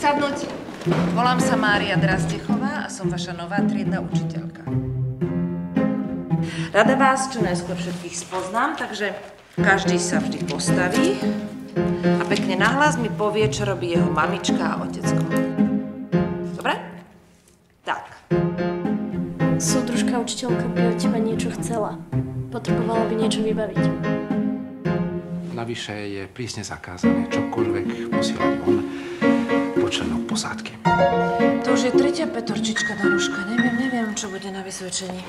Sadnúť. Volám sa Mária Drazdechová a som vaša nová triedna učiteľka. Rada vás čo najskôr všetkých spoznám, takže každý sa vždy postaví a pekne nahlas mi povie, čo robí jeho mamička a otecko. Dobre? Tak. Súdružka učiteľka by od teba niečo chcela. Potrebovala by niečo vybaviť. Navyše je prísne zakázané čokoľvek posielať von po členok posádky. To už je tretia petorčička, Danuška. Neviem, čo bude na vysvedčení.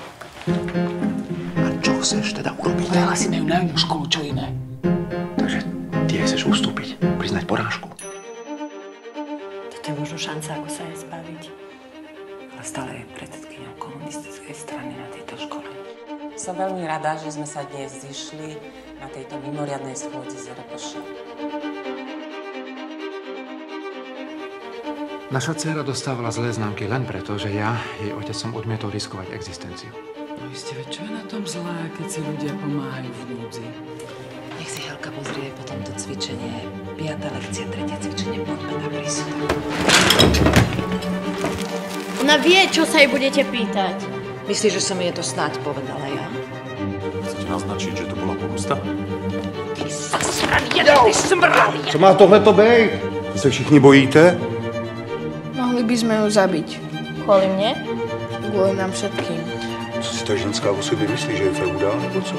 A čo chceš teda urobiť? Prehlási majú na inú školu, čo iné. Takže ty chceš ustúpiť, priznať porážku. Toto je možno šanca, ako sa jej zbaviť. Ale stále je predsedkyňou komunistickej strany na tejto škole. Som veľmi rada, že sme sa dnes zišli na tejto mimoriadnej schôdzi z RPŠ. Naša dcéra dostávala zlé známky len preto, že ja, jej otec, som odmietol riskovať existenciu. No ste veď, čo je na tom zlé, keď si ľudia pomáhajú v núdzi? Nech si Helka pozrie potom to cvičenie. 5. lekcia, 3. cvičenie, poďme na prísudok. Ona vie, čo sa jej budete pýtať. Myslíš, že som jej to snáď povedala ja? Chcete naznačiť, že to bola pomsta? Ty zasraný, ty smrad! Co má tohleto bejt? To se všichni bojíte? Mohli by sme ju zabiť. Kvôli mne? Kvôli nám všetkým. Co si ta ženská o sobě myslí, že je feudál nebo co?